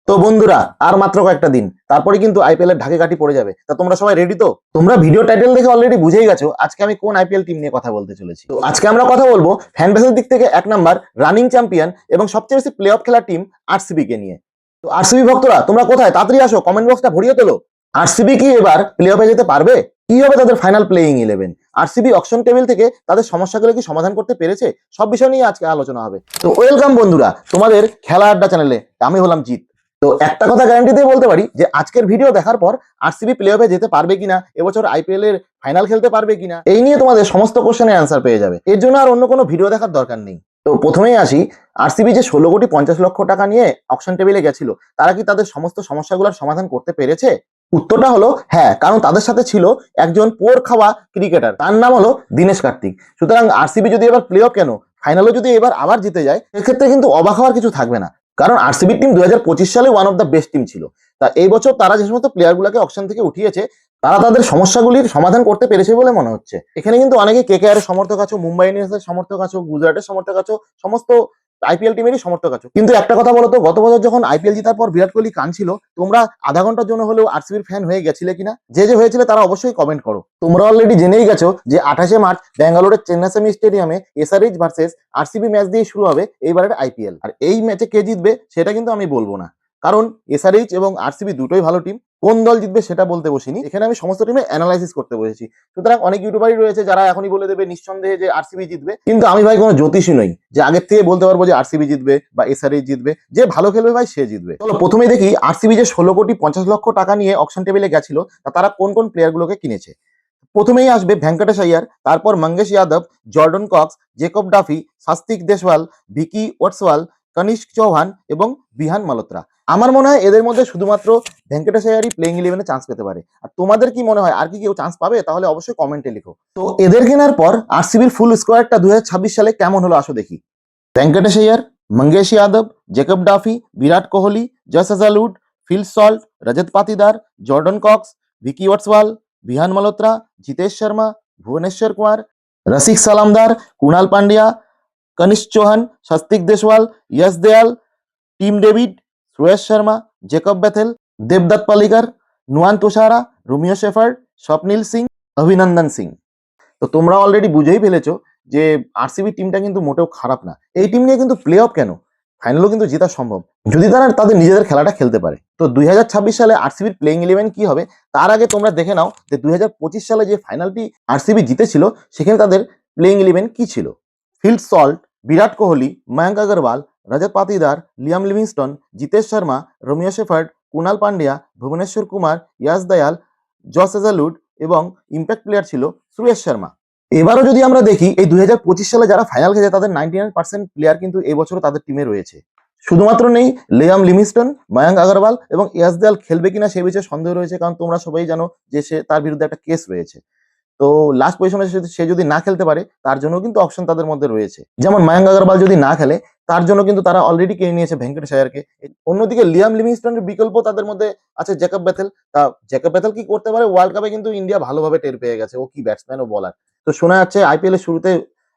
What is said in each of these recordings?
তো বন্ধুরা, আর মাত্র কয়েকটা দিন তারপরে কিন্তু আইপিএল এর ঢাকে কাঠি পড়ে যাবে। তা তোমরা সবাই রেডি তো? তোমরা ভিডিও টাইটেল দেখে অলরেডি বুঝেই গেছো আজকে আমি কোন আইপিএল টিম নিয়ে কথা বলতে চলেছি। তো আজকে আমরা কথা বলবো ফ্যান বেসের দিক থেকে এক নাম্বার রানিং চ্যাম্পিয়ন এবং সবচেয়ে বেশি প্লে অফ খেলা টিম আরসিবি কে নিয়ে। তো আরসিবি ভক্তরা তোমরা কোথায়? তাড়াতাড়ি আসো, কমেন্ট বক্সটা ভরিয়ে তোলো। আরসিবি কি এবার প্লে অফে যেতে পারবে? কি হবে তাদের final playing 11? RCB auction table থেকে তাদের সমস্যাগুলো কি সমাধান করতে পেরেছে? সব বিষয় নিয়ে আজকে আলোচনা হবে। তো ওয়েলকাম বন্ধুরা তোমাদের খেলা আড্ডা চ্যানেলে। আমি হলাম জিৎ। তো একটা কথা গ্যারান্টি দিয়ে বলতে পারি যে আজকের ভিডিও দেখার পর আরসিবি প্লে অফে যেতে পারবে কিনা, এবছর আইপিএল এর ফাইনাল খেলতে পারবে কিনা, এই নিয়ে তোমাদের সমস্ত কোশ্চেনের অ্যান্সার পেয়ে যাবে। এর জন্য আর অন্য কোনো ভিডিও দেখার দরকার নেই। তো প্রথমেই আসি, আরসিবি যে 16,50,00,000 টাকা নিয়ে অকশন টেবিলে গেছিল, তারা কি তাদের সমস্ত সমস্যাগুলোর সমাধান করতে পেরেছে? উত্তরটা হলো হ্যাঁ, কারণ তাদের সাথে ছিল একজন পোর খাওয়া ক্রিকেটার, তার নাম হলো দীনেশ কার্তিক। সুতরাং আরসিবি যদি এবার প্লে অফ কেন, ফাইনালও যদি এবার আবার জিতে যায়, সেক্ষেত্রে কিন্তু অবাক হওয়ার কিছু থাকবে না। কারণ আরসিবি টিম 2025 সালে one of the best team ছিল। তা এই বছর তারা যে সমস্ত প্লেয়ার গুলাকে অকশন থেকে উঠিয়েছে, তারা তাদের সমস্যাগুলির সমাধান করতে পেরেছে বলে মনে হচ্ছে। এখানে কিন্তু অনেকে কেকেআর এর সমর্থক আছো, মুম্বাই ইন্ডিয়ান্সের সমর্থক আছো, গুজরাটের সমর্থক আছো, সমস্ত আইপিএল টিমেরই সমর্থক আছো। কিন্তু একটা কথা বলো তো, গত বছর যখন আইপিএল জেতার পর বিরাট কোহলি কাঁদছিল, তোমরা আধা ঘন্টার জন্য হলেও আরসিবির ফ্যান হয়ে গেছিলে কিনা? যে যে হয়েছিল তারা অবশ্যই কমেন্ট করো। তোমরা অলরেডি জেনেই গেছো যে 28শে মার্চ ব্যাঙ্গালোরের চেন্নাস্বামী স্টেডিয়ামে এসআরএইচ ভার্সেস আরসিবি ম্যাচ দিয়ে শুরু হবে এইবারের আইপিএল। আর এই ম্যাচে কে জিতবে সেটা কিন্তু আমি বলবো না, কারণ এসআরএইচ এবং আরসিবি দুটোই ভালো টিম। কোন দল জিতবে সেটা বলতে বসিনি, এখানে আমি সমস্ত টিমে অ্যানালাইসিস করতে বসেছি। সুতরাং অনেক ইউটিউবারই রয়েছে যারা এখনই বলে দেবে নিঃসন্দেহে যে আরসিবি জিতবে, কিন্তু আমি ভাই কোনো জ্যোতিষী নই যে আগের থেকে বলতে পারবো যে আরসিবি জিতবে বা এসআরএইচ জিতবে। যে ভালো খেলবে ভাই সে জিতবে। চলো প্রথমেই দেখি আরসিবি যে 16,50,00,000 টাকা নিয়ে অকশন টেবিলে গেছিল, তারা কোন কোন প্লেয়ার গুলোকে কিনেছে। প্রথমেই আসবে ভেঙ্কটেশ আইয়ার, তারপর Mangesh Yadav, Jordan Cox, Jacob Duffy, Swastik Deswal, Vicky ওয়াটসওয়াল, কনিষ্ক চৌহান এবং বিহান মালোত্রা। আমার মনে হয় এদের মধ্যে শুধুমাত্র ভেঙ্কটেশ আইয়ারই প্লেইং 11-এ চান্স পেতে পারে। আর তোমাদের কি মনে হয় আর কি কেউ চান্স পাবে? তাহলে অবশ্যই কমেন্টে লিখো। তো এদের কেনার পর আরসিবির ফুল স্কোয়াডটা 2026 সালে কেমন হলো আসো দেখি। Venkatesh Iyer, Mangesh Yadav, Jacob Duffy, Virat Kohli, Josh Hazlewood, Phil Salt, Rajat Patidar, Jordan Cox, Vicky ওয়াটসওয়াল, Vihaan Malhotra, Jitesh Sharma, Bhuvneshwar Kumar, Rasikh Salam Dar, Krunal Pandya, Kanishk Chauhan, Swastik Deswal, Yash Dayal, Tim David, Suresh Sharma, Jacob Bethell, দেবদত্ত পালিকার, নুয়ান তুষারা, রোমিও শেফার্ড, স্বপ্নিল সিং, অভিনন্দন সিং। তো তোমরা অলরেডি বুঝেই ফেলেছো যে আরসিবি টিমটা কিন্তু মোটেও খারাপ না। এই টিম নিয়ে কিন্তু প্লে অফ কেন, ফাইনালও কিন্তু জেতা সম্ভব যদি তারা তাদের নিজেদের খেলাটা খেলতে পারে। তো 2026 সালে আরসিবির প্লেইং 11 কি হবে তার আগে তোমরা দেখে নাও যে 2025 সালে যে ফাইনালটি আরসিবি জিতেছিল, সেখানে তাদের প্লেইং 11 কি ছিল। Phil Salt, Virat Kohli, Mayank Agarwal, Rajat Patidar, Liam Livingstone, Jitesh Sharma, Romario Shepherd, Krunal Pandya, Bhuvneshwar Kumar, Yash Dayal, Josh হেজালউড এবং ইম্প্যাক্ট প্লেয়ার ছিল সুরেশ শর্মা। এবারও যদি আমরা দেখি এই 2025 সালে যারা ফাইনাল খেলেছে তাদের 99% প্লেয়ার কিন্তু এবছরও তাদের টিমে রয়েছে। শুধুমাত্র নেই লিয়াম লিভিংস্টন, ময়ঙ্ক আগরওয়াল এবং ইয়াস দয়াল। খেলবে কিনা সে বিষয়ে সন্দেহ রয়েছে, কারণ তোমরা সবাই জানো যে তার বিরুদ্ধে একটা কেস রয়েছে। তো লাস্ট পজিশনে সে যদি না খেলতে পারে তার জন্য কিন্তু অপশন তাদের মধ্যে রয়েছে। যেমন ময়ঙ্ক আগরওয়াল যদি না খেলে তার জন্য কিন্তু তারা অলরেডি কিনে নিয়েছে ভেঙ্কটেশ আইয়ারকে। অন্যদিকে লিয়াম লিভিংস্টনের বিকল্প তাদের মধ্যে আছে জেকব বেথেল। তা জেকব বেথেল কি করতে পারে? ওয়ার্ল্ড কাপে কিন্তু ইন্ডিয়া ভালোভাবে টের পেয়ে গেছে ও কি ব্যাটসম্যান ও বলার। তো শোনা যাচ্ছে আইপিএল এর শুরুতে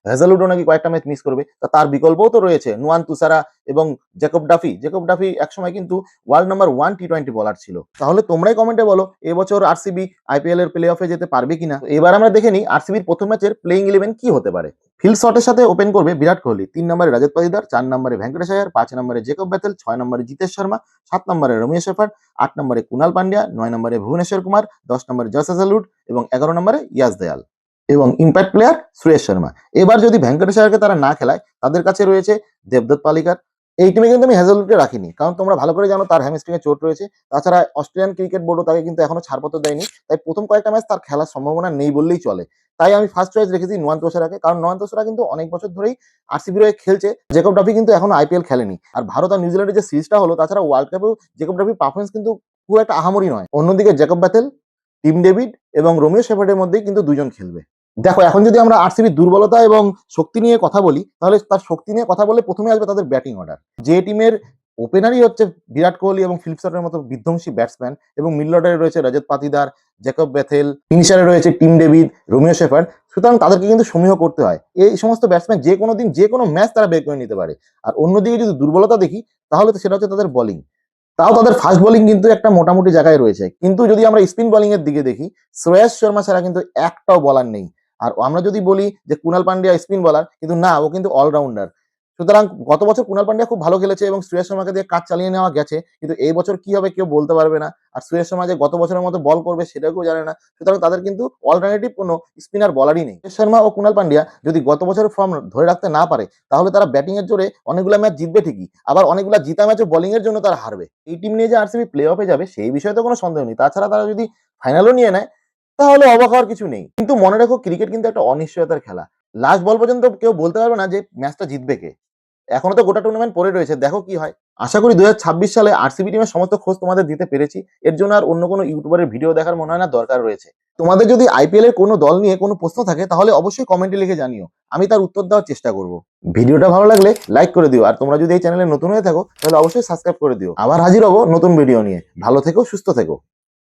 হেজালউডও নাকি কয়েকটা ম্যাচ মিস করবে। তা তার বিকল্পও তো রয়েছে নুয়ান তুষারা এবং জেকব ডাফি। জেকব ডাফি একসময় কিন্তু ওয়ার্ল্ড নাম্বার 1 টি20 বলার ছিল। তাহলে তোমরাই কমেন্টে বলো এবছর আরসিবি আইপিএল এর প্লে অফে যেতে পারবে কিনা। এবার আমরা দেখে নিই আরসিবির প্রথম ম্যাচের প্লেইং 11 কি হতে পারে। ফিল শটের সাথে ওপেন করবে বিরাট কোহলি, 3 নম্বরে রজত পাতিদার, 4 নম্বরে ভেঙ্কটেশ আইয়ার, 5 নম্বরে জেকব বেথেল, 6 নম্বরে জিতেশ শর্মা, 7 নম্বরে রোমিও শেফার্ড, 8 নম্বরে কুণাল পান্ডিয়া, 9 নম্বরে ভুবনেশ্বর কুমার, 10 নম্বরে জস হেজালউড এবং 11 নম্বরে ইয়াস দয়াল এবং ইম্প্যাক্ট প্লেয়ার সুরেশ শর্মা। এবার যদি ভেঙ্কটেশ আইয়ারকে তারা না খেলায়, তাদের কাছে রয়েছে দেবদত্ত পালিকার। এই টিমে কিন্তু আমি হেজালউডকে রাখিনি, কারণ তোমরা ভালো করে জানো তার হ্যামস্ট্রিংয়ে চোট রয়েছে। তাছাড়া অস্ট্রেলিয়ান ক্রিকেট বোর্ডও তাকে কিন্তু এখনো ছাড়পত্র দেয়নি, তাই প্রথম কয়েকটা ম্যাচ তার খেলার সম্ভাবনা নেই বললেই চলে। তাই আমি ফার্স্ট চয়েস রেখেছি নুয়ান তোষারাকে, কারণ নুয়ান তোষারা কিন্তু অনেক বছর ধরেই আরসিবির হয়ে খেলছে। জেকব ডাফি কিন্তু এখনো আইপিএল খেলেনি, আর ভারত আর নিউজিল্যান্ডের যে সিরিজটা হলো, তাছাড়া ওয়ার্ল্ড কাপেও জেকব ডাফির পারফরমেন্স কিন্তু খুব একটা আহামরি নয়। অন্যদিকে জেকব ব্যাথেল, টিম ডেভিড এবং রোমিও শেফার্ডের মধ্যেই কিন্তু দুজন খেলবে। দেখো এখন যদি আমরা আরসিবির দুর্বলতা এবং শক্তি নিয়ে কথা বলি, তাহলে তার শক্তি নিয়ে কথা বলে প্রথমে আসবে তাদের ব্যাটিং অর্ডার। যে টিমের ওপেনারই হচ্ছে বিরাট কোহলি এবং ফিলিপ সার্টের মতো বিধ্বংসী ব্যাটসম্যান, এবং মিডল অর্ডারে রয়েছে রজত পাতিদার, জেকব বেথেল, ফিনিশারে রয়েছে টিম ডেভিড, রোমিও শেফার্ড। সুতরাং তাদেরকে কিন্তু সমীহ করতে হয়। এই সমস্ত ব্যাটসম্যান যে কোনো দিন যে কোনো ম্যাচ তারা বের করে নিতে পারে। আর অন্যদিকে যদি দুর্বলতা দেখি, তাহলে তো সেটা হচ্ছে তাদের বোলিং। তাও তাদের ফাস্ট বোলিং কিন্তু একটা মোটামুটি জায়গায় রয়েছে। কিন্তু যদি আমরা স্পিন বোলিং এর দিকে দেখি, শ্রেয়াস শর্মা ছাড়া কিন্তু একটাও বলার নেই। আর আমরা যদি বলি যে কুনাল পান্ডিয়া স্পিন বলার, কিন্তু না, ও কিন্তু অলরাউন্ডার। সুতরাং গত বছর কুনাল পান্ডিয়া খুব ভালো খেলেছে এবং শ্রেয়াস শর্মাকে দিয়ে কাজ চালিয়ে নেওয়া গেছে, কিন্তু এই বছর কি হবে কেউ বলতে পারবে না। আর শ্রেয়াস শর্মা যে গত বছরের মতো বল করবে সেটাও কেউ জানে না। সুতরাং তাদের কিন্তু অল্টারনেটিভ কোনো স্পিনার বলারই নেই। শ্রেয়াস শর্মা ও কুনাল পান্ডিয়া যদি গত বছরের ফর্ম ধরে রাখতে না পারে, তাহলে তারা ব্যাটিং এর জোরে অনেকগুলো ম্যাচ জিতবে ঠিকই, আবার অনেকগুলো জিতা ম্যাচও বোলিং এর জন্য তারা হারবে। এই টিম নিয়ে যে আরসিবি প্লে অফে যাবে সেই বিষয়ে তো কোনো সন্দেহ নেই। তাছাড়া তারা যদি ফাইনালও নিয়ে নেয় তাহলে অবাক হওয়ার কিছু নেই। কিন্তু মনে রাখো, ক্রিকেট কিন্তু একটা অনিশ্চয়তার খেলা। লাস্ট বল পর্যন্ত কেউ বলতে পারবে না যে ম্যাচটা জিতবে কে। এখনো তো গোটা টুর্নামেন্ট পড়ে রয়েছে, দেখো কি হয়। আশা করি 2026 সালে আরসিবি টিমের সমস্ত খোঁজ তোমাদের দিতে পেরেছি। এর জন্য আর অন্য কোনো ইউটিউবারের ভিডিও দেখার মনে হয় না দরকার রয়েছে। তোমাদের যদি আইপিএল এর কোনো দল নিয়ে কোনো প্রশ্ন থাকে তাহলে অবশ্যই কমেন্টে লিখে জানিও, আমি তার উত্তর দেওয়ার চেষ্টা করব। ভিডিওটা ভালো লাগলে লাইক করে দিও, আর তোমরা যদি এই চ্যানেলে নতুন হয়ে থাকো তাহলে অবশ্যই সাবস্ক্রাইব করে দিও। আবার হাজির হবো নতুন ভিডিও নিয়ে। ভালো থেকো, সুস্থ থেকো।